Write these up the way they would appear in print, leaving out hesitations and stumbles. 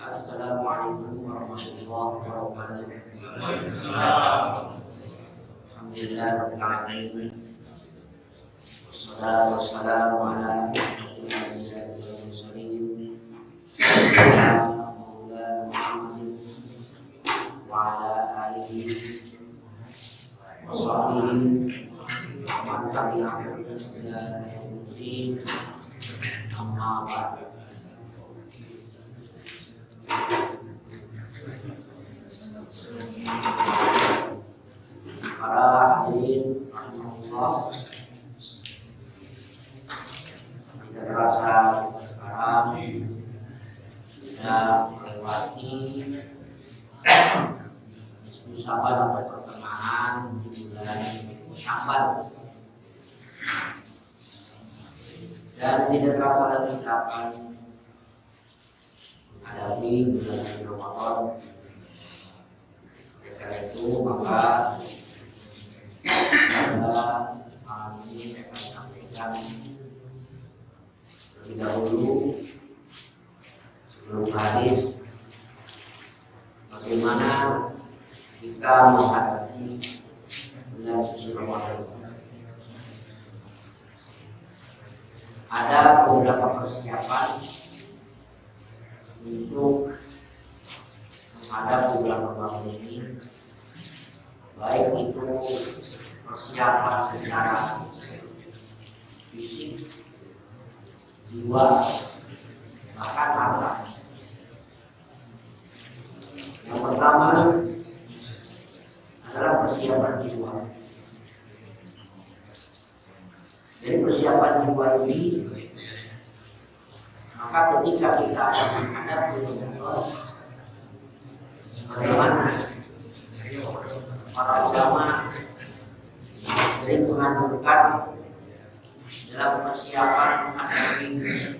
Assalamualaikum warahmatullahi wabarakatuh. Alhamdulillah rabbil alamin. Wassalatu wassalamu ala asyrofil mursalin sayyidina Maulana Muhammadin wa ala alihi wa sahbihi wa man tabi'ahum bi ihsan ila yaumil din. Amma ba'du. Para hadirin rahimahullah, tidak terasa kita sekarang sudah melewati nisfu Sya'ban atau pertengahan di bulan Sya'ban, dan tidak terasa lagi kita akan menghadapi bulan Ramadan. Oleh karena itu maka malam ini saya akan sampaikan terlebih dahulu sebelum hadis bagaimana kita menghadapi bulan suci Ramadan. Ada beberapa persiapan untuk menghadapi bulan Ramadan ini, baik itu persiapan secara fisik, jiwa, bahkan harta. Yang pertama adalah persiapan jiwa. Dari persiapan jiwa ini, maka ketika kita akan menghadapi Ramadan, sebagaimana para ulama sering mengajarkan dalam persiapan menghadapi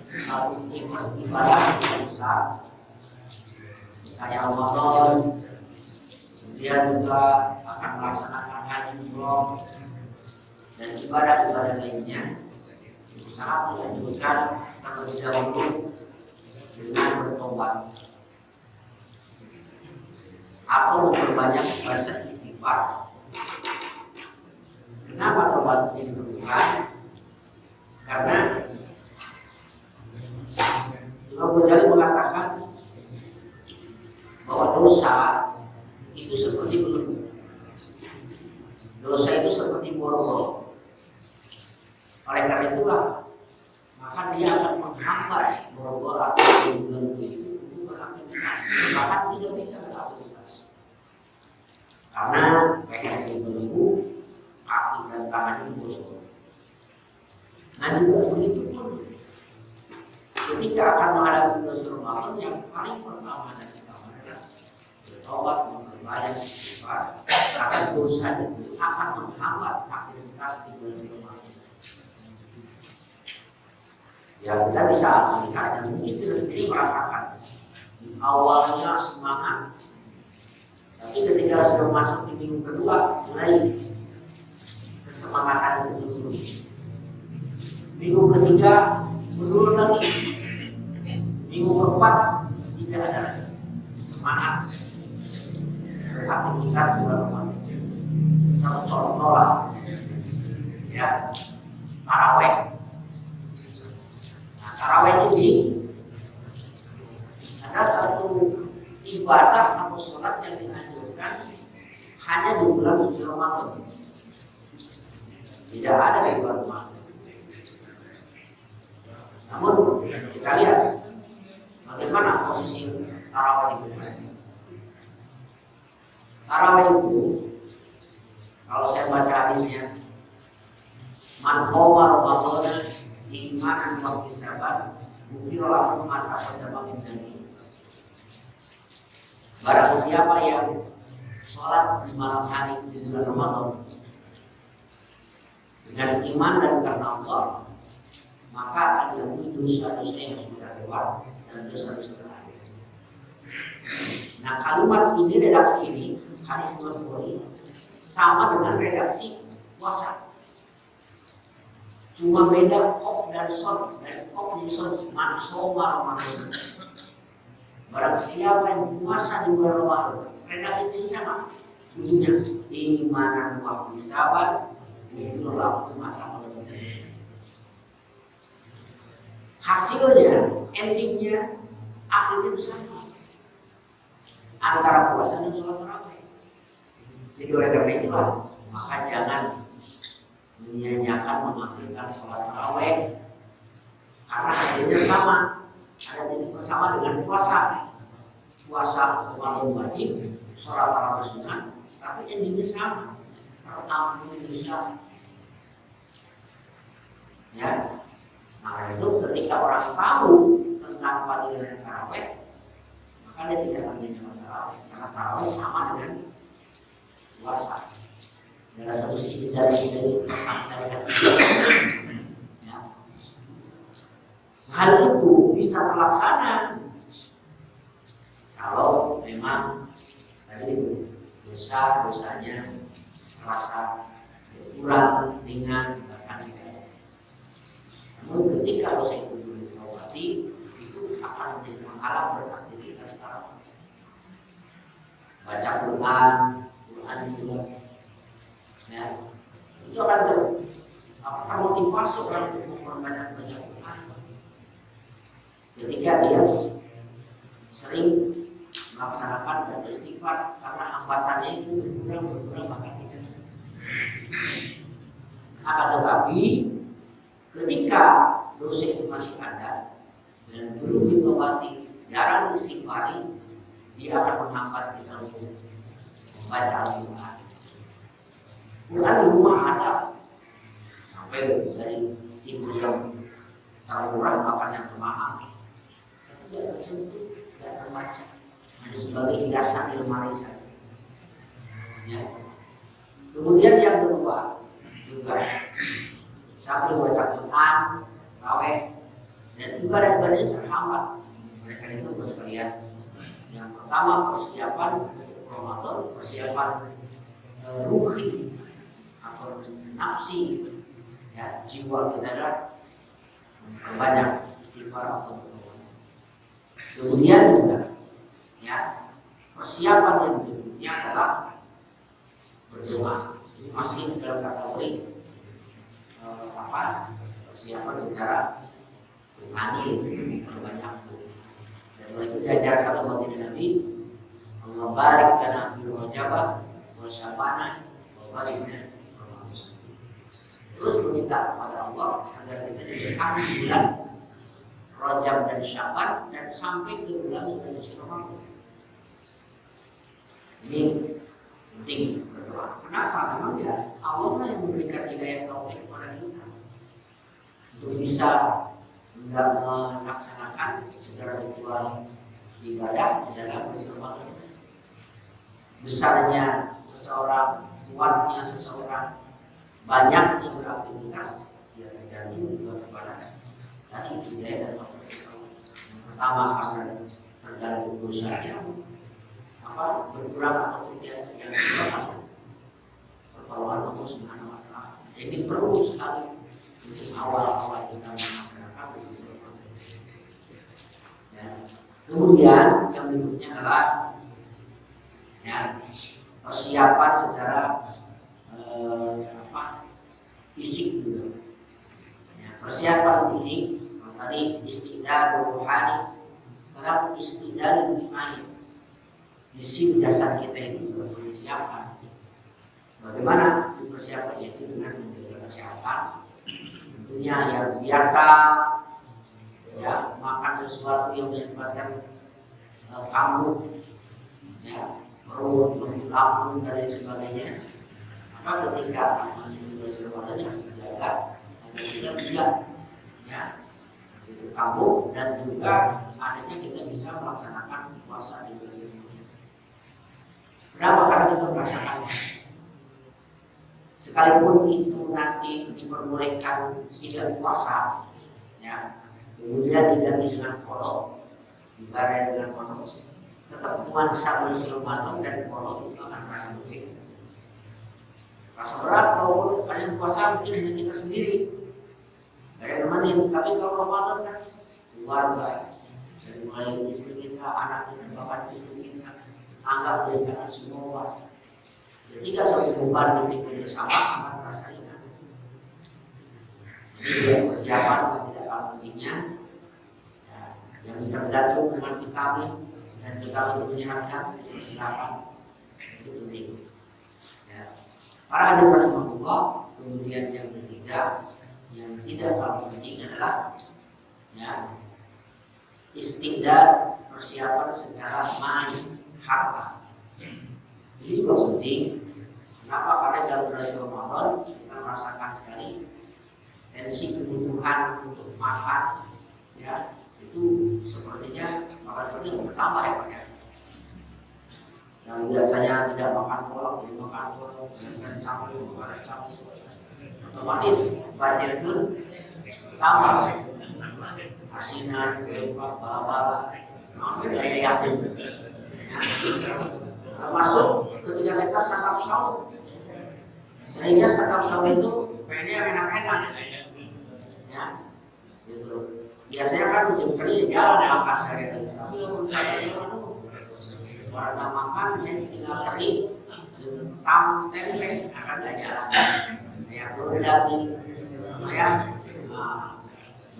satu ibadah yang besar, misalnya Ramadan, kemudian juga akan melaksanakan haji umroh dan ibadah-ibadah lainnya. Sangat dianjurkan terlebih dahulu dengan bertobat atau memperbanyak bahasa istighfar. Kenapa tobat ini diperlukan? Karena Imam Ghazali mengatakan bahwa dosa itu seperti belenggu. Dosa itu seperti borgol. Oleh karena itulah maka dia akan menghambat borgol atau belenggu itu untuk beraktivitas, bahkan tidak bisa beraktivitas. Karena mereka jadi belenggu, kaki dan tangannya borgol. Nah juga begitu pun ketika akan menghadapi bulan Ramadan, yang paling pertama dan utama adalah bertobat, memperbanyak istighfar, karena dosa itu akan menghambat aktivitas di bulan Ramadan. Ya kita bisa melihat dan mungkin kita sendiri merasakan awalnya semangat, tapi ketika sudah masuk di minggu kedua mulai kesemangatan itu menurun. Minggu ketiga menurun lagi. Minggu keempat tidak ada lagi semangat beraktivitas bulan Ramadan. Satu contoh lah, ya, taraweh. Nah, taraweh ini ada satu ibadah atau sholat yang dianjurkan hanya di bulan suci Ramadan. Tidak ada di bulan Ramadan. Namun kita lihat bagaimana posisi tarawih itu. Tarawih itu, kalau saya baca hadisnya, man qoma Ramadhana imanan wa ihtisaban ghufira lahu ma taqaddama min dhanbi. Barang siapa yang sholat di malam hari di bulan Ramadan dengan iman dan karena Allah, maka akan diampuni dosa-dosa yang sudah lewat dan dosa-dosa terakhir. Nah, kalimat ini, redaksi ini, hadis Imam Bukhari, sama dengan redaksi puasa. Cuma beda kok dan son, dan kok dan son, man soma Ramadan. Barang siapa yang puasa di bulan Ramadan, redaksi ini sama bunyinya, imanan wa ihtisaban yufir lahu mata melalui. Hasilnya, endingnya, akhirnya itu sama antara puasa dan sholat tarawih. Jadi oleh karena itulah, maka jangan menyanyiakan mengakhirkan sholat tarawih karena hasilnya sama, ada titik bersama dengan puasa. Puasa wajib wajib, sholat tarawih sunnah, tapi endingnya sama, terampung bisa. Ya, nah itu ketika orang tahu tentang fadilah tarawih, maka dia tidak akan menyanyiakan tarawih karena tarawih sama dengan puasa. Dari satu sisi dari sama dari ya. Hal itu bisa terlaksana kalau memang tadi itu dosanya terasa kurang, ringan, bahkan tidak. Namun ketika dosa itu belum ditobati, itu akan menjadi menghalang beraktivitas tarawih. Baca Quran juga, ya, itu akan termotivasi orang untuk memperbanyak baca Quran. Ketika dia sering melaksanakan baca istighfar karena hambatannya itu berkurang maka tidak. Akan tetapi ketika dosa itu masih ada dan belum ditobati, jarang istighfari, dia akan menghambat kita untuk membaca Al-Quran. Quran di rumah ada sampai dari ibu yang termurah makan yang termahal, tapi tidak tersentuh, tidak terbaca, hanya sebagai hiasan di lemari saja. Ya. Kemudian yang kedua juga sambil baca Quran, tarawih, dan ibadah-ibadahnya terhambat. Mereka itu bersekalian. Yang pertama persiapan Ramadan, persiapan ruhi atau nafsi, ya, jiwa kita adalah memperbanyak istighfar atau berdoa. Kemudian juga, ya, persiapan yang berikutnya adalah berdoa. Ini masih dalam kategori persiapan secara rohani, berbanyak doa. Dan itu diajarkan oleh baginda Nabi, membarik dan ambil wajabah, bersabana, membaliknya. Terus meminta kepada Allah agar kita diberkahi di bulan Rajab dan Syaban dan sampai ke bulan Ramadan. Ini penting berdoa. Kenapa? Memang ya Allah yang memberikan hidayah taufik kepada kita untuk bisa melaksanakan segala ritual ibadah di dalam bulan Ramadan. Besarnya seseorang, kuatnya seseorang, banyak yang beraktivitas, dia tergantung juga kepada tadi hidayah dan taufik. Yang pertama karena tergantung dosanya, berkurang atau tidak yang kedua pertolongan Allah Subhanahu wa Ta'ala. Ini perlu sekali untuk awal-awal kita melaksanakan itu. Ya. Kemudian yang berikutnya adalah, ya, persiapan secara fisik juga. Ya, persiapan fisik, tadi istidad rohani, sekarang istidad jasmani. Sisi jasad kita itu juga perlu disiapkan. Bagaimana dipersiapkan? Yaitu dengan menjaga kesehatan. Tentunya yang biasa, ya, makan sesuatu yang menyebabkan kambuh, ya, perut, lambung dan lain sebagainya. Maka ketika masuk di bulan Ramadan yang dijaga agar kita tidak, ya, itu kambuh dan juga akhirnya kita bisa melaksanakan puasa di bulan Ramadan. Kenapa? Karena kita merasakan, sekalipun itu nanti diperbolehkan tidak puasa, ya, kemudian diganti dengan kolok, ibadah dengan kolok, tetap nuansa manusia Ramadan dan kolok itu akan terasa berbeda. Rasa berat kalau kalian puasa mungkin hanya kita sendiri, gak ada yang nemenin. Tapi kalau Ramadan kan keluarga dan mulai istri kita, anak kita, bahkan cucu kita, anggap mereka semua puasa. Ketika suatu beban dipikul bersama akan terasa ringan. Jadi persiapan tidak kalah pentingnya. Yang tergantung dengan vitamin dan vitamin itu menyehatkan, silakan, itu penting. Ya. Para hadirin rahimakumullah, kemudian yang ketiga yang tidak kalah penting adalah ya, istidad, persiapan secara harta. Ini juga penting. Kenapa? Karena dalam bulan Ramadan kita merasakan sekali tensi kebutuhan untuk makan, ya itu sepertinya bertambah ya Pak ya. Yang biasanya tidak makan kolak jadi makan kolak, dan campur, otomatis budget pun tambah. Asinan, selempang, bala-bala, hampir ada yakin. Termasuk ketika kita santap sahur, sehingga santap sahur itu pengennya enak-enak, ya, gitu. Biasanya kan jam kerja jalan makan sehari-hari, tapi kalau santap sahur warna makan yang tinggal teri, kentang, tempe akan tidak jalan. Kayak daging, kayak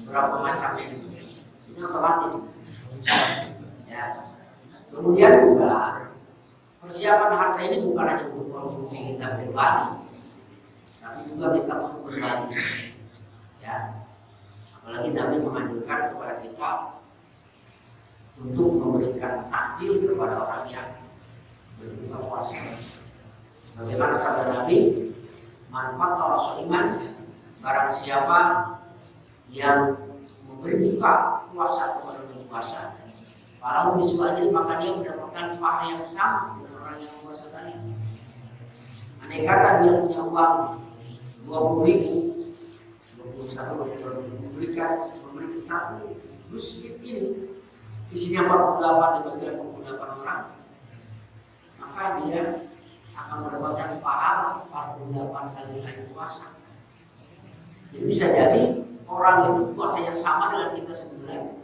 beberapa macam itu otomatis. Ya. Kemudian juga persiapan harta ini bukan hanya untuk konsumsi kita pribadi, tapi juga kita untuk berbagi. Ya. Apalagi Nabi menganjurkan kepada kita untuk memberikan takjil kepada orang yang berbuka puasa. Bagaimana sabda Nabi? Manfaat orang iman, barang siapa yang berbuka puasa kepada berpuasa, kalau misbahnya maka dia mendapatkan pahala yang sama dengan orang yang puasa tadi. Andai kata dia punya uang 20.000, 21 memberikan satu masjid ini, isinya 48 dibagi 48 orang, maka dia akan mendapatkan pahala 48 kali hari puasa. Jadi bisa jadi orang itu puasanya sama dengan kita sebulan,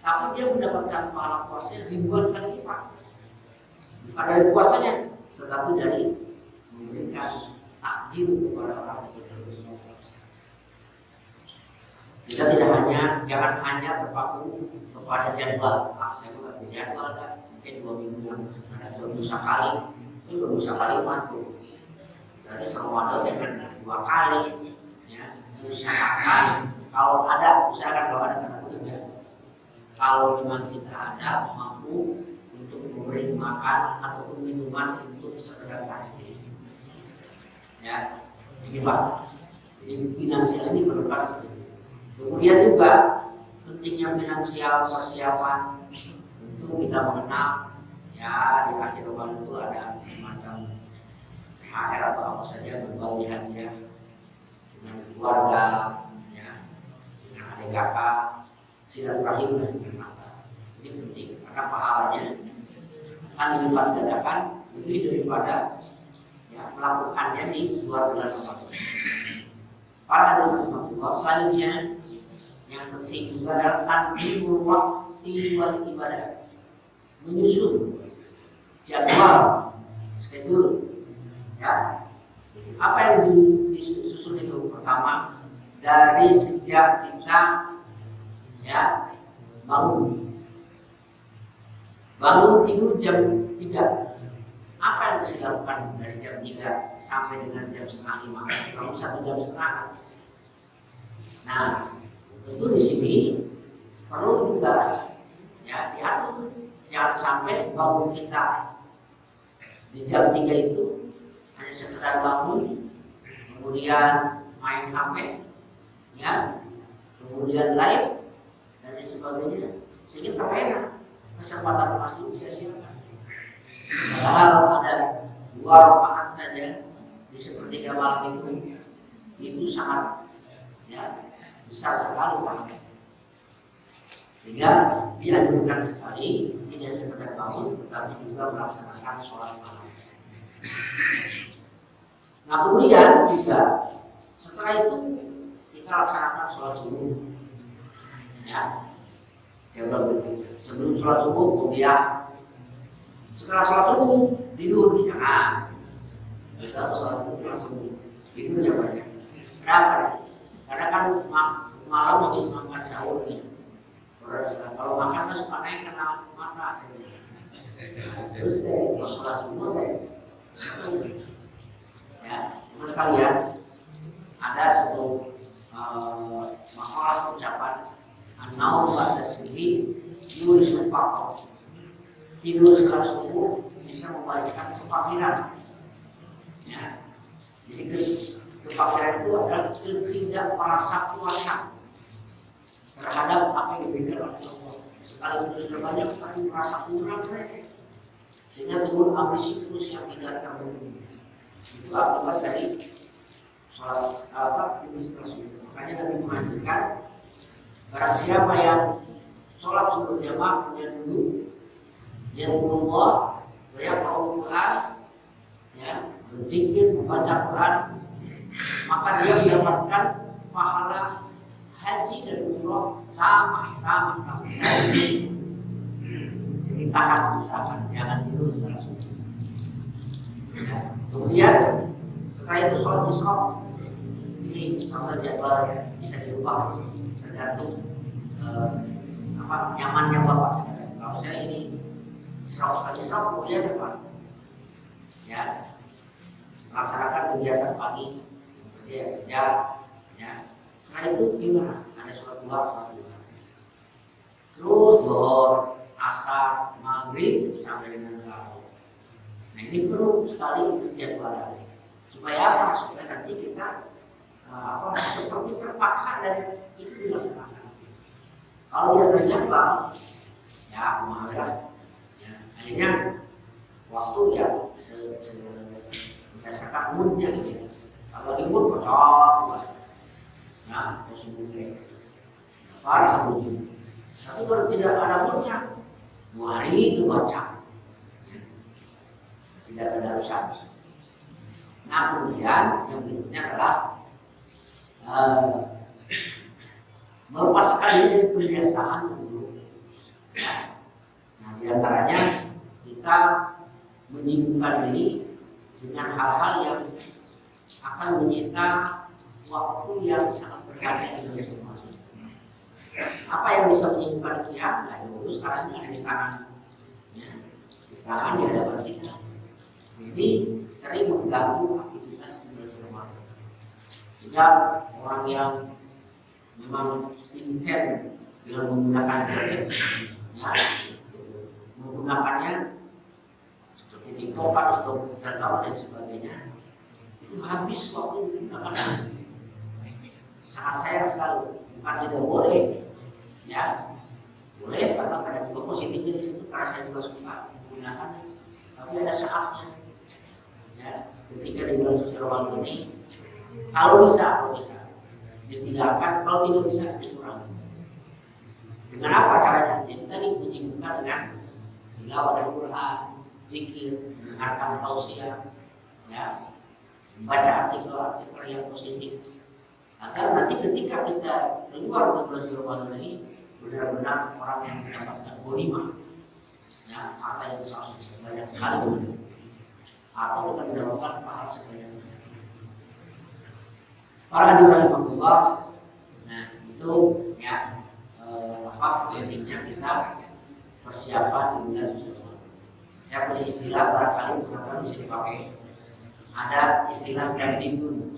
tapi dia mendapatkan pahala puasanya ribuan kali lipat. Bukan dari puasanya, tetapi dari memberikan takjil kepada orang yang berbuka puasa. Kita jangan hanya terpaku kepada jadwal. Saya bukan jadwal dan mungkin 2 minggu ada 2 sekali, itu 2 sekali matu. Jadi Ramadan dengan 2 kali, ya, usahakan. Kalau ada, usahakan kalau ada kata kutip ya. Kalau memang kita ada mampu untuk memberi makan ataupun minuman untuk sekedar takjil, ya, ini Pak. Jadi finansial ini perlukan. Kemudian juga pentingnya finansial persiapan untuk kita mengenal, ya, di akhir Ramadan itu ada semacam THR atau apa saja, berbagi hadiah dengan keluarga, adik kakak, silaturahim dengan mata. Ini penting karena pahalanya akan dilipat gandakan lebih daripada ya, melakukannya di luar bulan Ramadan. Para hadirin rahimakumullah, selanjutnya yang penting juga adalah tanzimul waqti wal ibadah, menyusun jadwal, schedule, ya. Apa yang disusun itu? Pertama, dari sejak kita ya bangun tidur jam 3, apa yang bisa dilakukan dari jam 3 sampai dengan jam setengah 5? Kalau 1 jam setengah. Nah, tentu di sini perlu juga ya diatur, jangan sampai bangun kita di jam 3 itu hanya sekedar bangun kemudian main HP, ya, kemudian live dan lain sebagainya, sehingga terlena kesempatan masih sia-siakan. Padahal ada 2 rakaat saja di sepertiga malam itu sangat ya besar sekali pahalanya. Sehingga dianjurkan sekali tidak sekedar bangun, tetapi juga melaksanakan sholat malam. Nah kemudian juga setelah itu kita laksanakan sholat subuh, ya. Jadwal berikutnya. Sebelum sholat subuh kuliah, setelah sholat subuh tidur, jangan. Biasanya sholat subuh langsung tidur ya banyak. Kenapa? Karena kan malam habis makan sahur nih. Kalau makan kan suka naik karena mata. Terus deh, kalau sholat subuh deh. Ya, terus kalian ada satu makalah ucapan an-naum ba'da subhi yurisul faqr. Tidur setelah subuh bisa mewariskan kefakiran. Ya. Jadi kefakiran itu adalah tidak merasa kuasa terhadap apa yang diberikan oleh Allah. Sekalipun sudah banyak tapi merasa kurang, sehingga timbul ambisi terus yang tidak terpenuhi. Itu akibat dari sholat tidur setelah subuh. Makanya Nabi mengajarkan barang siapa yang sholat subuh jamaah kemudian duduk, yadhkurullah wa yaqra'ul Quran, ya, berzikir, membaca Quran, maka dia mendapatkan pahala haji dan umroh tamah sekali. Jadi tahan, usahakan jangan tidur setelah subuh. Ya. Kemudian setelah itu sholat isyraq. Ini contoh jadwal bisa dirubah tergantung nyamannya bapak sekarang. Kalau saya ini isyraq kemudian apa? Ya, melaksanakan kegiatan pagi, kemudian kerja, ya. Setelah itu gimana? Ada sholat duha. Terus zuhur, asar, maghrib sampai dengan tarawih. Nah ini perlu sekali jadwal supaya apa? Supaya nanti kita seperti terpaksa dan itu dilaksanakan. Kalau tidak terjadwal, ya malah ya, akhirnya waktu yang berdasarkan moodnya gitu. Kalau lagi mood kocok, ya terus mulai harus satu. Tapi kalau tidak ada moodnya, 2 hari itu baca, ya. Tidak ada urusan. Nah kemudian yang berikutnya adalah melepaskan diri dari kebiasaan dulu. Nah diantaranya kita menyibukkan diri dengan hal-hal yang akan menyita waktu yang sangat berharga di dalam rumah. Apa yang bisa menyibukkan itu ya? Nah itu sekarang ada di tangan, ya. Di tangan di hadapan kita. Jadi sering mengganggu aktivitas di dalam rumah. Jika orang yang memang intent dengan menggunakan gadget, ya, menggunakannya seperti TikTok atau Instagram dan sebagainya, itu habis waktu digunakan. Sangat sayang sekali. Bukan tidak boleh, ya, boleh karena ada juga positifnya di situ karena saya juga suka menggunakannya. Tapi ada saatnya, ya, ketika di bulan suci Ramadan ini, kalau bisa ditinggalkan, kalau tidak bisa dikurangi. Dengan apa caranya? Jadi tadi menyibukkan dengan tilawah Al-Quran, zikir, mendengarkan tausiah, ya, membaca artikel-artikel yang positif, agar nanti ketika kita keluar dari bulan suci Ramadan ini benar-benar orang yang mendapatkan ghanimah, ya, harta yang besar banyak sekali, atau kita mendapatkan pahala sebanyak. Para hadirin rahimahullah, nah itu ya pentingnya kita persiapan di bulan suci Ramadan. Saya punya istilah barangkali beberapa bisa dipakai. Ada istilah dindun,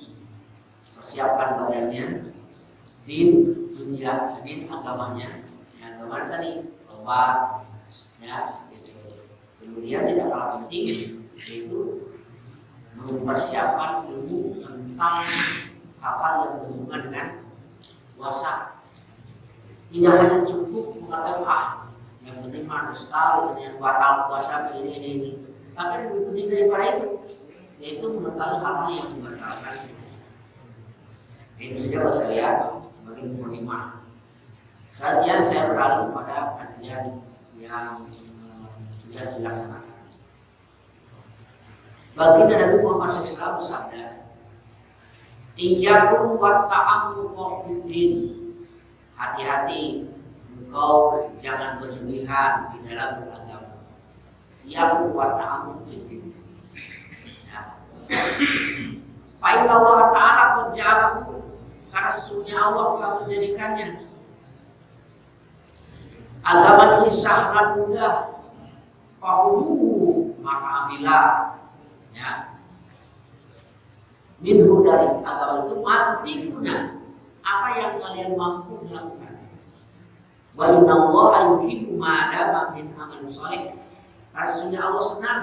persiapkan badannya, din dunia, din agamanya. Yang kemarin tadi tobat, ya. Gitu. Kemudian tidak kalah penting yaitu mempersiapkan ilmu tentang hal-hal yang berhubungan dengan puasa. Tidak hanya cukup mengatakan yang penting harus tahu dengan batal puasa ini. Tapi lebih penting daripada itu, yaitu mengetahui hal-hal yang membatalkan puasa. Ini saja bahwa saya lihat sebagai penerima. Selanjutnya saya beralih kepada kajian yang sudah dilaksanakan. Baginda Nabi Muhammad SAW bersabda, iyyakum wa ta'ammuqu fid din. Hati-hati engkau jangan berlebihan di dalam beragama. Yang wa ta'amul fiddin. Ya. Fa inna Allah Ta'ala qad ja'alahu, karena sesungguhnya Allah telah menjadikannya agama ini sangat mudah. Fa'udhu, maka ambillah, ya, minhu dari agama itu matikuna, apa yang kalian mampu lakukan. Wa inna Allah yuhibbu ma dama min amal saleh. Rasanya Allah senang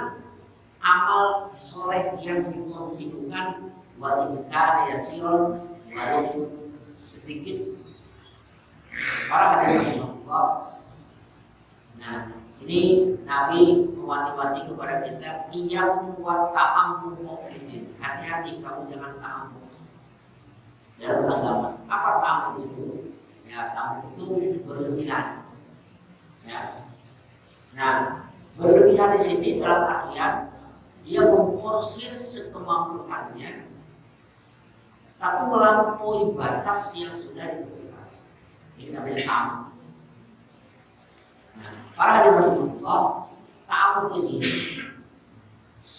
amal soleh yang dilakukan, wa in kana yasiran, walaupun sedikit. Para hadirin Allah. Nah, ini Nabi mewanti-wanti kepada kita, iyyakum wa ta'ammum fiddin. Hati-hati kamu jangan ta'ammum dalam agama. Apa ta'ammum itu? Ya, ta'ammum itu berlebihan. Ya. Nah, berlebihan di sini dalam artian dia memporsir sekemampuannya, tapi melampaui batas yang sudah ditentukan. Ini namanya ta'ammum. Nah, para hadirin Allah, ta'ammum ini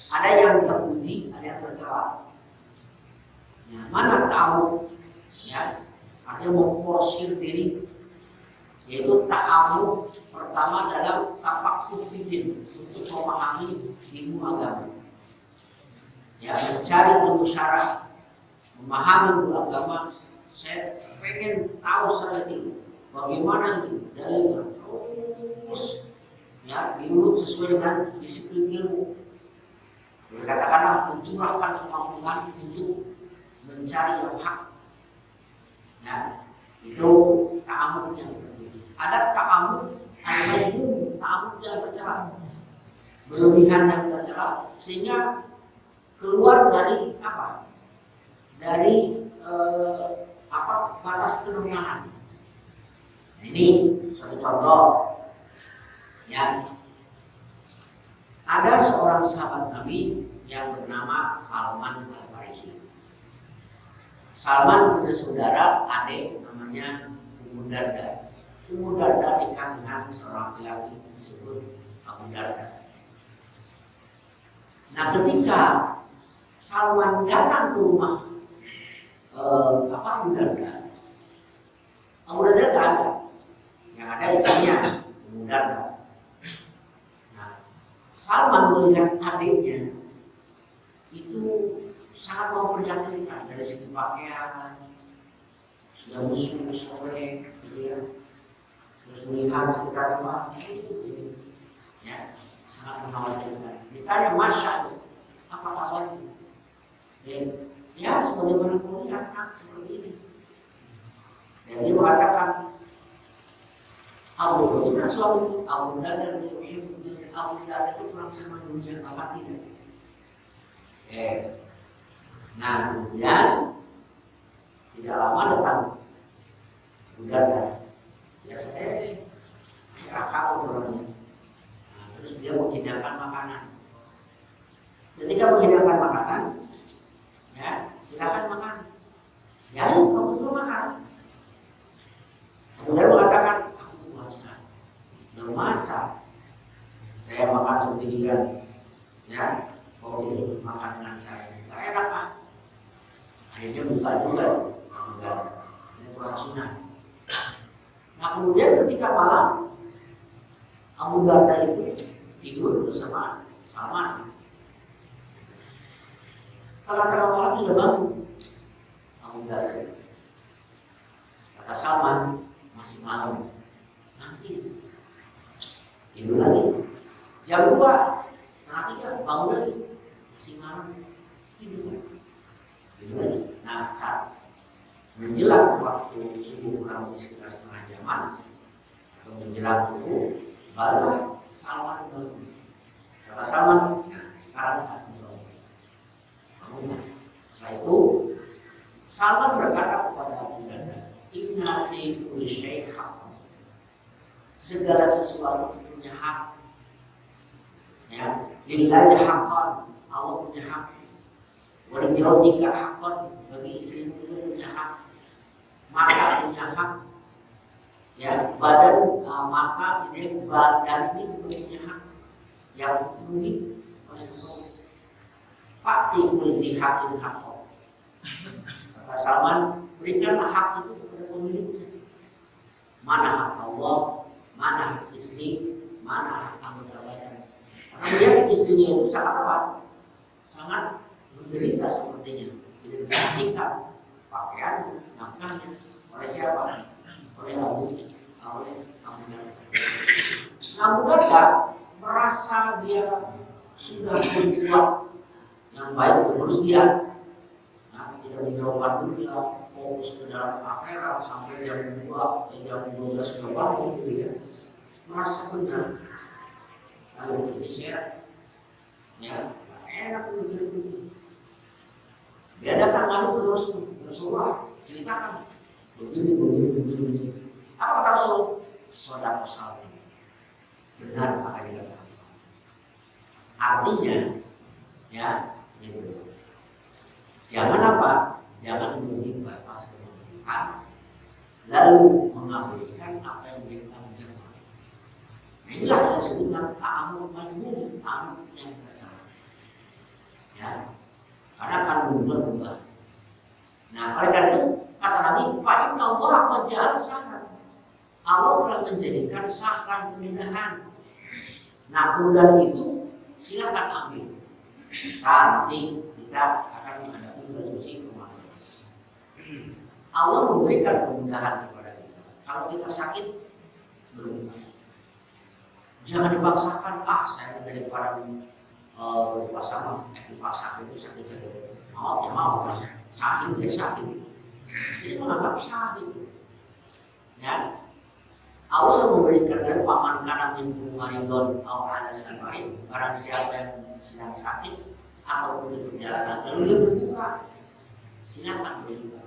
ada yang terpuji, ada yang tercela. Ya, mana ta'ammum? Ya, artinya memporsir diri, yaitu ta'ammum pertama dalam tafaqquh fiddin, untuk memahami ilmu agama. Ya, mencari ilmu syara, memahami ilmu agama. Saya pengen tahu secara detail bagaimana ini dalilnya, terus ya diurut sesuai dengan disiplin ilmu. Boleh katakanlah mencurahkan kemampuan untuk mencari yang hak. Nah, itu ta'ammumnya. Ada ta'ammum, ada majnun, ta'ammum yang tercela, berlebihan yang tercela, sehingga keluar dari apa? Dari batas kenormalan. Ini satu contoh. Ya, ada seorang sahabat Nabi yang bernama Salman Al-Farisi. Salman punya saudara adik namanya Ummu Darda. Ummu Darda nikah dengan seorang laki-laki disebut Abu Darda. Nah, ketika Salman datang ke rumah Abu Darda, Abu Darda tidak ada, yang ada isinya Ummu Darda. Nah, Salman melihat adiknya itu sangat memprihatinkan dari segi pakaian, sudah busuk, sobek, gitu ya. Terus melihat sekitar rumah itu, ya, sangat mengkhawatirkan. Ditanya, Masya, apa kabarnya? Ya, sebagaimana melihat kan seperti ini. Dan dia mengatakan, Abu Darda suami Abu Darda itu kurang sama dunia, apa tidak? Nah, kemudian tidak lama datang Abu Darda. Biasa, akal sebenarnya. Nah, terus dia menghidangkan makanan. Ketika menghidangkan makanan, ya, silakan makan. Ya, kamu juga makan. Kemudian mengatakan, aku puasa. Belum masak. Saya makan sendirian. Ya, kau tidak ikut makan dengan saya. Gak enak, Pak. Akhirnya buka juga. Ini puasa sunnah. Nah, kemudian ketika malam, Abu Darda itu tidur bersama Salman. Tengah-tengah malam sudah bangun Abu Darda. Kata Salman, masih malam, nanti tidur lagi. Jam 2, setengah 3 bangun lagi, masih malam, tidur lagi. Nah, saat menjelang waktu subuh, kurang lebih sekitar setengah jaman atau menjelang subuh, barulah Salman bangun. Kata Salman, nah, sekarang saatnya bangun. Setelah itu Salman berkata kepada Abu Darda, inna fi kulli syai'in haqqan. Segala sesuatu punya hak. Ya, lillahi haqqan, Allah punya hak. Wa li zawjika haqqan, bagi istrimu punya hak. Mata punya hak. Ya, badan, mata, ide, badan ini punya hak yang dipenuhi oleh Allah. Pak dikuliti hakim hakom. Kata Salman, berikanlah hak itu kepada pemiliknya. Mana hak Allah, mana hak istri, mana hak anggota badan. Karena melihat istrinya itu sangat apa? Sangat menderita sepertinya. Tidak diperhatikan pakaian, nafkahnya oleh siapa? Oleh Abu Bakar. Nah, Abu Bakar merasa dia sudah berbuat yang baik menurut dia. Nah, tidak menjauhkan dunia, fokus ke dalam akhirat sampai jam 2, jam 12 sudah bangun gitu ya. Merasa benar. Lalu Indonesia, ya, enak begitu. Dia datang lalu ke Rasulullah, ceritakan begini. Apa kata Rasul? Sodako salih. Benar apa yang dikatakan. Artinya, ya, gitu. Jangan apa? Jangan melebihi batas kemampuan, lalu mengabaikan apa yang menjadi tanggung jawab. Nah, inilah yang disebut dengan ta'amul majmul, ta'amul yang bersama. Ya, karena akan berubah. Nah, oleh karena itu kata Nabi, Pak Inna Allah qad ja'ala sahran. Allah telah menjadikan sahran kemudahan. Nah, kemudahan itu silakan ambil. Misal nanti kita akan menghadapi bulan suci Ramadan. Allah memberikan kemudahan kepada kita. Kalau kita sakit, berubah. Jangan dipaksakan. Saya menjadi para dipaksa itu sakit. Mau lah. Sakit. Jadi menganggap sakit. Ya. Allah sudah memberikan dari paman karena minum maridon atau ala sabari. Barang siapa yang sedang sakit ataupun di perjalanan lalu dia berbuka, silakan berbuka.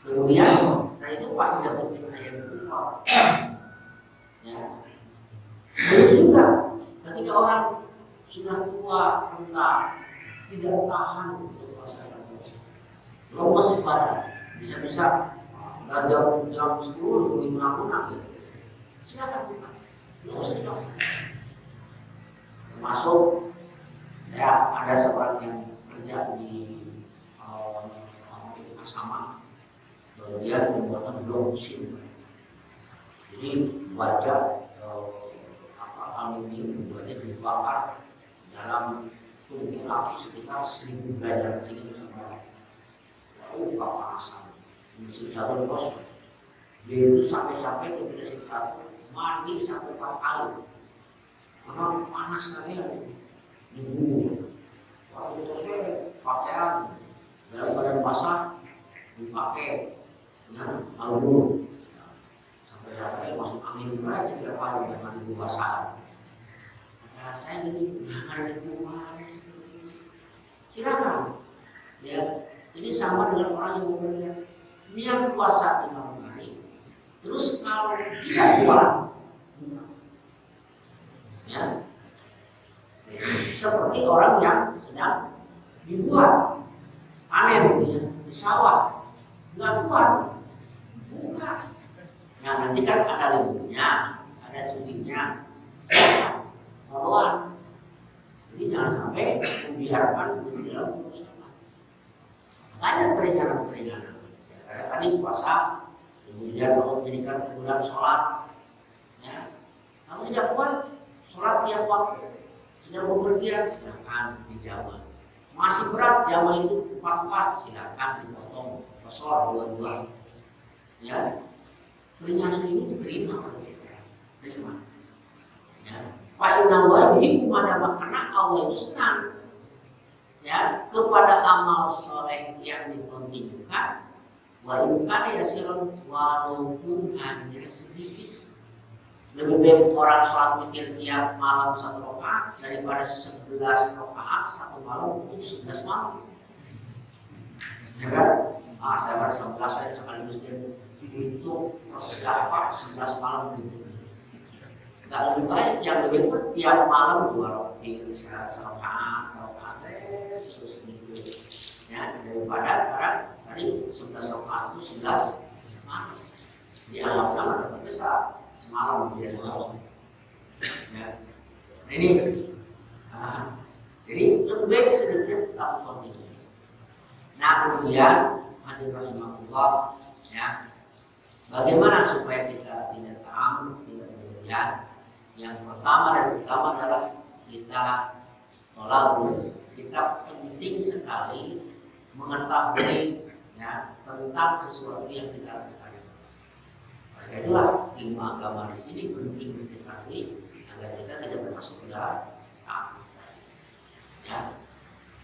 Kemudian setelah itu Pak tidak mungkin ayam berbuka. Ya. Begitu juga ketika orang sudah tua, renta, tidak tahan untuk melaksanakan puasa, lemes badan, bisa-bisa jam 10 lebih menang gitu. Silakan buka, nggak usah dipaksa. Termasuk saya ada seorang yang kerja di asrama, bagian pembuatan blok mesin. Jadi baja aluminium dibuatnya dibakar dalam tungku api sekitar 1000 derajat sini sama. Kepanasan. Musim satu bos, dia itu sampai ketika musim satu mandi sampai 4 kali. Karena panas lagi ya, dibunuh. Waktu itu saya pakaian dalam badan basah dipakai, ya, lalu sampai masuk angin aja tiap hari dan mandi basah. Nah, saya jadi jangan keluar seperti ini. Silakan, ya. Jadi sama dengan orang yang bekerja. Niat puasa 5 hari, terus kalau tidak kuat, ya, seperti orang yang sedang dibuat panen ya, di sawah, nggak kuat, buka. Nah nanti kan ada liburnya, ada cutinya, melawan. Jadi jangan sampai membiarkan di dalam usaha. Banyak keringanan. Karena tadi puasa, kemudian Allah menjadikan bulan sholat, ya. Kalau tidak kuat, sholat tiap waktu. Sedang bepergian, silakan dijama. Masih berat jama itu 4 silakan dipotong, pesor 2. Ya, keringanan ini diterima oleh kita, terima. Ya, Pak Inallah yuhibbu man karena Allah itu senang, ya, kepada amal soleh yang dikontinukan. Walaupun ya sirun, walaupun hanya sedikit. Lebih baik orang sholat witir tiap malam 1 rakaat daripada 11 rakaat 1 malam untuk 11 malam. Ya kan? Saya pada 11 saya sekaligus itu persiapan 11 malam gitu. Gak lebih baik, yang lebih baik tiap malam 2 rakaat terus gitu. Ya, daripada sekarang tadi 11 rakaat itu 11 malam. dianggapnya dapat besar semalam dia semalam. Ya. Nah, ini, jadi lebih baik sedikit tapi kontinu. Nah kemudian hadirin rahimahullah, ya, bagaimana supaya kita tidak ta'amud, tidak berlebihan? Yang pertama dan utama adalah kita tolabul. Kita penting sekali mengetahui, ya, tentang sesuatu yang kita lakukan. Oleh itulah ilmu agama di sini penting diketahui agar kita tidak bermasuk ke dalam ta'amud. Ya,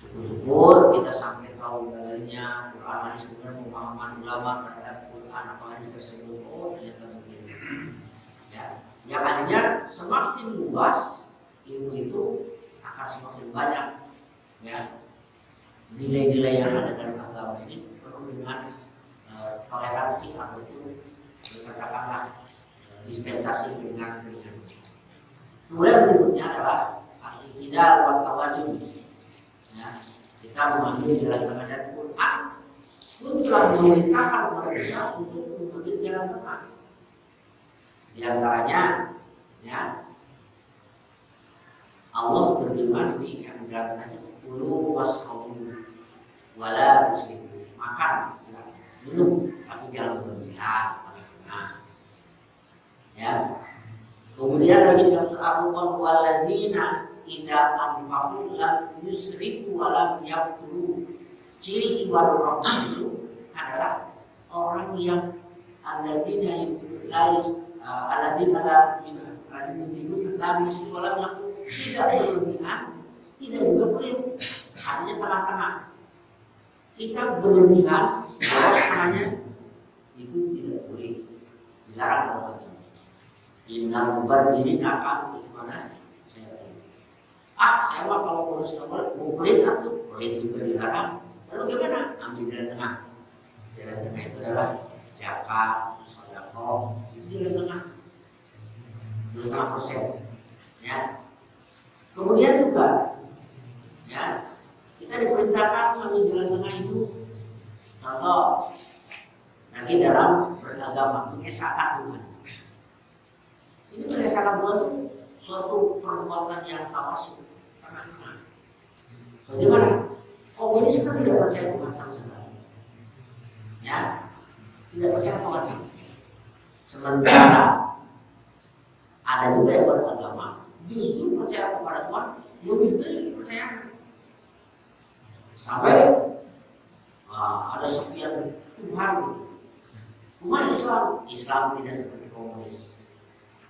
syukur-syukur kita sampai tahu dalilnya Quran hadis, kemudian pemahaman ulama terhadap Quran atau hadis tersebut. Oh ternyata begini. Ya, yang akhirnya semakin luas ilmu itu akan semakin banyak, ya, nilai-nilai yang ada dalam agama ini penuh dengan toleransi ataupun katakanlah dispensasi dengan. Kemudian berikutnya adalah al-i'tidal wa tawazun. Ya, kita mengambil jalan tengah dan Quran pun telah memerintahkan kepada kita untuk mengambil jalan tengah. Di antaranya, ya, Allah berfirman ini yang jalan tengah itu kulu wasrobu wala tusrifu. Makan, minum, tapi jangan berlebihan. Ya. Kemudian lagi dalam surah Al-Qur'an walladzina idza anfaqu lam yusrifu wa lam yaqturu. Ciri ibadur rahman itu adalah orang yang alladzina la yusrifu wa lam yaqturu, tidak berlebihan, tidak juga pelit, hanya tengah-tengah. Kita berlebihan, kalau setengahnya itu tidak boleh, dilarang dalam agama. Innal mubadzirin akan ikhwanas saya. Saya mah kalau boleh sekali mau pelit atau pelit juga dilarang. Lalu gimana? Ambil jalan tengah. Jalan tengah itu adalah zakat, sedekah, itu jalan tengah. 2,5%. Ya. Kemudian juga, ya, kita diperintahkan mengambil jalan tengah itu. Contoh, nanti dalam beragama mengesahkan Tuhan. Ini mengesahkan Tuhan itu suatu perbuatan yang tawassul. Bagaimana? Komunis kan tidak percaya Tuhan sama sekali. Ya, tidak percaya Tuhan. Sementara ada juga yang beragama justru percaya kepada Tuhan lebih dari percaya. Sampai ada sekian Tuhan. Umat Islam tidak seperti komunis.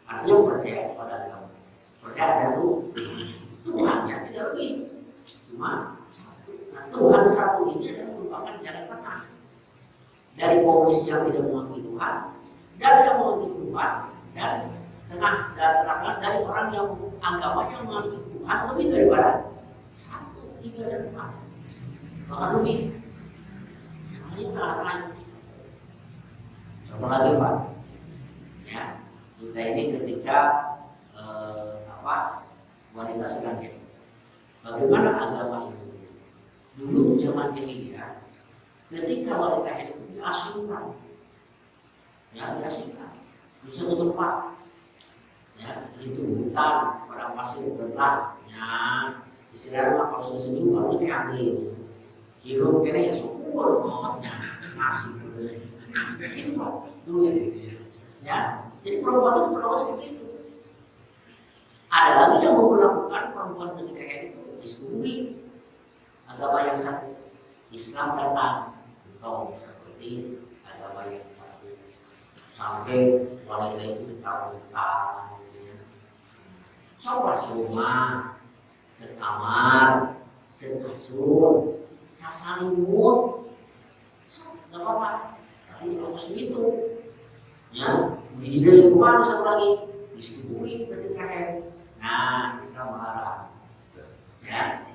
Artinya percaya kepada agama. Percaya ada Tuhan yang tidak lebih. Cuma satu. Nah, Tuhan satu ini adalah merupakan jalan tengah dari komunis yang tidak mengakui Tuhan dan yang mengakui Tuhan, dan tengah dari orang yang agamanya mengakui Tuhan lebih daripada satu, tiga dan empat, bahkan lebih. Ini tengah-tengah. Coba lagi Pak, ya, kita ini ketika wanita sedang. Bagaimana agama itu? Dulu zaman jahiliyah, ketika wanita itu diasingkan, ya diasingkan, di suatu tempat, ya itu hutan, pada pasir belah, ya istilahnya kalau sudah seminggu baru diambil, hidup kira ya syukur bangetnya nasi, itu Pak dulu ya. Jadi perempuan itu berlaku seperti itu. Ada lagi yang memperlakukan perempuan ketika haid itu disetujui. Agama yang satu, Islam datang, atau seperti agama yang satu, sampai wanita itu ditaruh-taruh, soal serumah, sekamar, sekasur, sasalimut, nggak apa-apa. Tapi kalau begitu, ya, di lingkungan satu lagi disetujui ketika haid. Nah, Islam melarang, ya,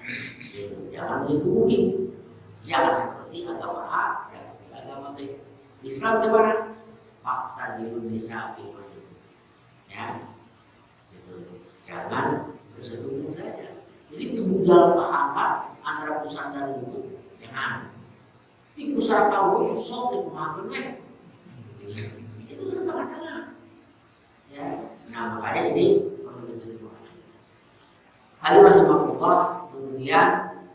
itu jangan ditubuhi, jangan seperti agama A, jangan seperti agama B. Islam gimana? Fakta jirun bisa ya, itu jangan bersetubuh saja. Jadi tibujal pahala antara pusat dan lutut jangan. Di pusat kamu sok dikumakan itu di tengah-tengah. Ya, nah makanya ini perlu diterima. Rahimahullah. Kemudian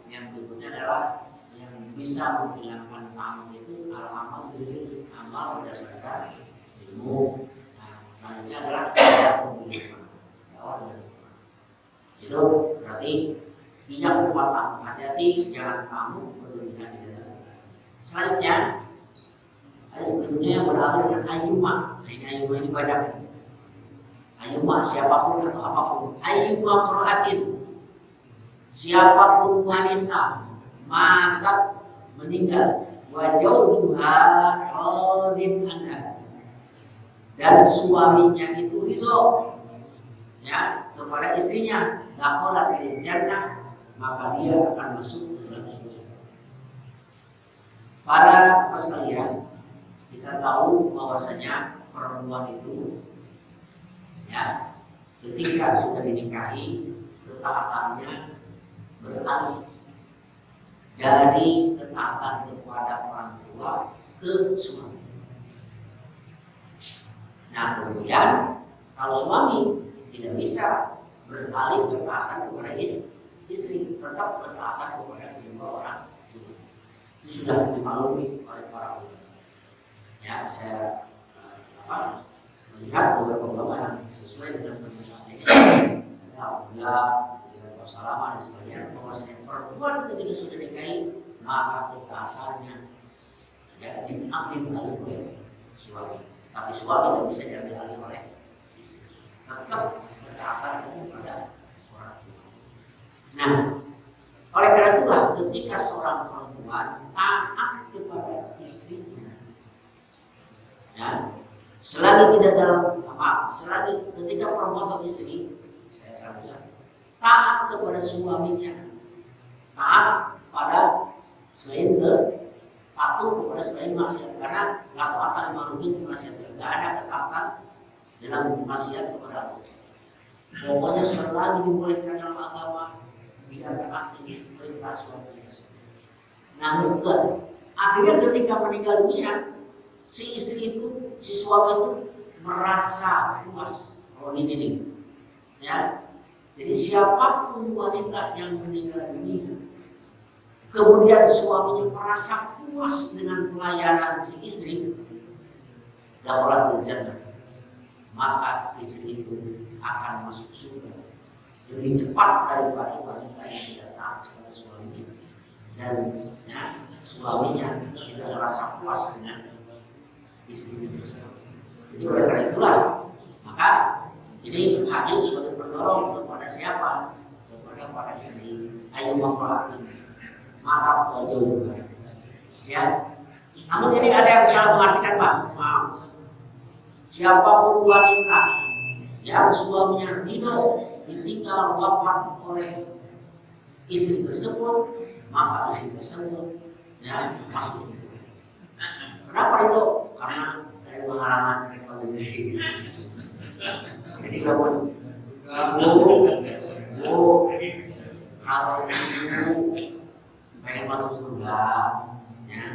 yang berikutnya adalah yang bisa menghilangkan tamu itu al-amal bil amal berdasarkan ilmu. Nah, selanjutnya adalah pemilihan. Itu berarti tidak kuat tamu. Hati-hati jangan tamu berlebihan di dalam. Selanjutnya ada berikutnya yang berakhir dengan ayyuma. Nah, ini ayyuma ini banyak. Ayyuma siapapun atau apapun. Ayyuma qira'atin. Siapapun wanita matat meninggal wajaujuha radin anha, dan suaminya itu ridho ya kepada istrinya, dakhalat fil jannah, maka dia akan masuk ke dalam surga. Para sekalian, kita tahu bahwasanya perempuan itu ya ketika sudah dinikahi ketaatannya beralih dari ketaatan kepada orang tua ke suami. Nah kemudian kalau suami tidak bisa beralih ketaatan kepada istri, tetap ketaatan kepada kedua orang tua. Itu sudah dimaklumi oleh para ulama. Ya saya melihat beberapa ulama yang sesuai dengan penjelasan ini. Ada Abdullah Salama dan sebagainya, bahwasanya perempuan ketika sudah nikahi maka ketaatannya ya diambil alih oleh suami, tapi suami tidak bisa diambil alih oleh istri. Tetap ketaatan kepada orang tua. Nah, oleh karena itulah ketika seorang perempuan taat kepada istrinya, ya, selagi tidak dalam selagi ketika perempuan atau istri, saya sampaikan taat kepada suaminya, taat pada selain patuh kepada selain maksiat, karena la ta'ata li makhluqin fi maksiatillah, tidak ada ketaatan dalam maksiat kepada Allah. Pokoknya selagi dibolehkan dalam agama dia taat ini perintah suaminya. Namun akhirnya ketika meninggal dunia, si istri itu, si suami itu merasa puas. Oh ini ya. Jadi siapapun wanita yang meninggal dunia, kemudian suaminya merasa puas dengan pelayanan si istri, dakhalat jannah, maka istri itu akan masuk surga lebih cepat daripada wanita yang tidak taat kepada suaminya, dan ya, suaminya tidak merasa puas dengan istri tersebut. Jadi oleh karena itulah maka ini hadis sebagai pendorong kepada siapa? Kepada para istri. Ayu maqratin mata wajah. Ya. Namun ini ada yang salah mengartikan, Pak. Maaf. Siapapun wanita yang suaminya ridho ditinggal wafat oleh istri tersebut, maka istri tersebut ya masuk. Kenapa itu? Karena dari pengalaman ekonomi. Jadi kamu kalau ibu pengen masuk surga, ya,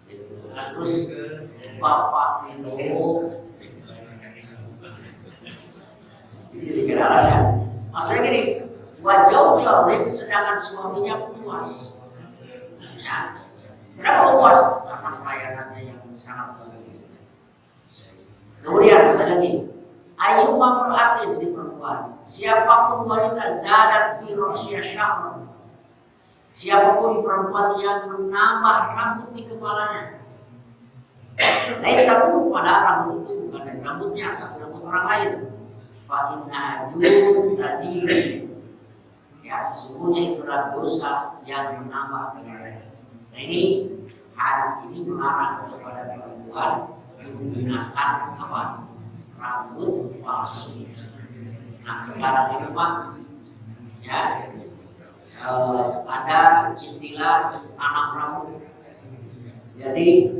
gitu. Terus bapak itu, jadi dikira alasan. Maksudnya gini, wajah jauh sedangkan suaminya puas. Ya, kenapa puas? Karena pelayanannya yang sangat bagus. Kemudian kita lagi. Ayu mamraatin di perempuan, siapapun wanita zadat fi ra'sya sya'r, siapapun perempuan yang menambah rambut di kepalanya, laisa pun pada rambut itu bukan dari rambutnya, tapi rambut orang lain, fa inna jun tadi, ya sesungguhnya itulah dosa yang menambah kebaikan. Nah ini hadis ini melarang kepada perempuan menggunakan apa? Rambut palsu. Nah sekarang ini Pak, ya ada istilah tanam rambut. Jadi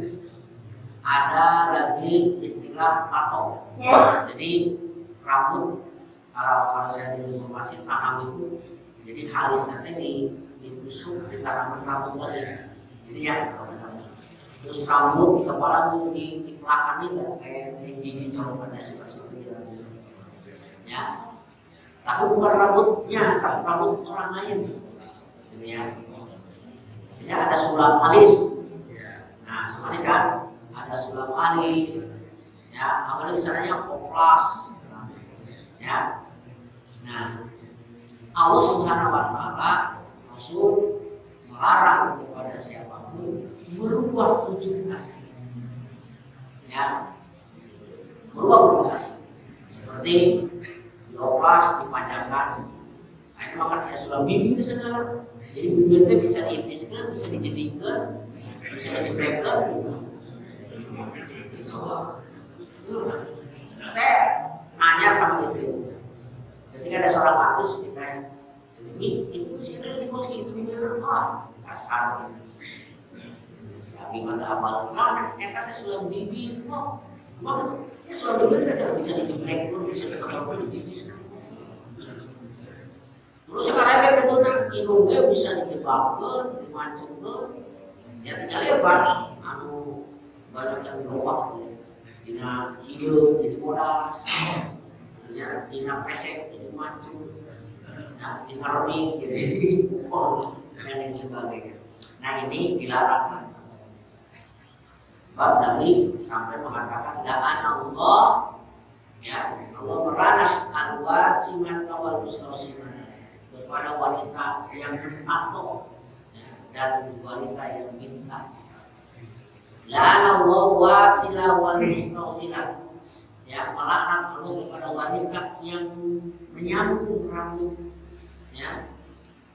ada lagi istilah tato. Jadi rambut kalau saya di informasi tanam itu, jadi halis nanti ditusuk, ditanam rambut lagi. Jadi ya terus rambut di kepala di belakang ini kayak gigi colokannya seperti itu. Ya, tapi bukan rambutnya, tapi rambut orang lain, gitu ya. Jadi ada sulam alis. Nah, sulam alis kan, ada sulam alis. Ya, apalagi misalnya oplas. Ya, nah, Allah Subhanahu Wa Taala langsung melarang kepada siapapun berubah wujud asli. Ya, berubah wujud asli. Seperti dioplas, dipanjangkan. Nah, itu maka kayak sulam bibir segala. Jadi bibirnya bisa diipiskan, bisa dijadikan, bisa dijepretkan. Itu. Saya nanya sama istri. Ketika ada seorang artis ditanya, ini sih ada di koski itu bibir apa? Kasar. Ya gimana apa? Nah, kata sulam bibir, kok? Ya sulam bibir tidak bisa dijepretkan, bisa ditempelkan, dipiskan. Terus sekarang itu hidungnya bisa dijebakkan, dimancungkan, ya tinggal lebar, anu banyak yang dirobak, tina hidup jadi bodas, ya tina pesek jadi mancung, ya tina remik jadi pol dan lain sebagainya. Nah ini dilarang. Bab Nabi sampai mengatakan la'ana Allah, ya Allah melarang al-wasimata wal mustausimah kepada wanita yang bertato, ya, dan wanita yang minta. La'ana Allah wasilah wal mustausilah, ya melaknat Allah kepada wanita yang menyambung rambut, ya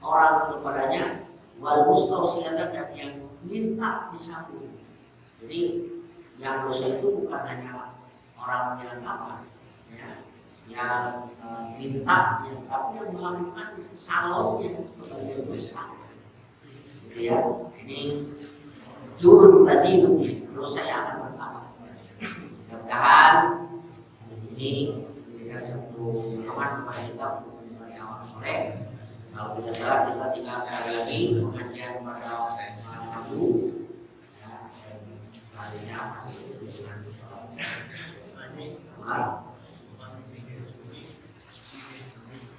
orang kepadanya, wal mustausilah dan yang minta disambung. Jadi yang dosa itu bukan hanya orang yang apa, ya yang minta, ya, tapi yang melakukan salonnya sebagai dosa. Gitu ya. Ini jurun tadi itu dosa yang akan pertama. Mudah-mudahan di sini memberikan satu pemahaman kepada kita untuk menjalankan amal soleh. Kalau tidak salah kita tinggal sekali lagi pengajian pada Sabtu. Ya, selanjutnya itu selanjutnya. Ini malam.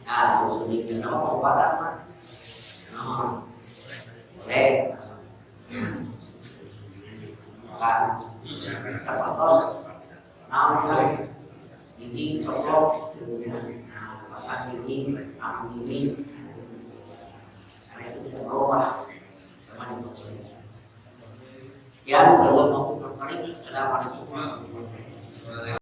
Nah, sedikit nama pengobatan Pak. Boleh. Kan sepatos. Nah, gigi coklat, nah pasang gigi, aku gigi. Karena itu tidak berubah sama di bawah. Ya, kalau mau tertarik, assalamualaikum warahmatullahi wabarakatuh.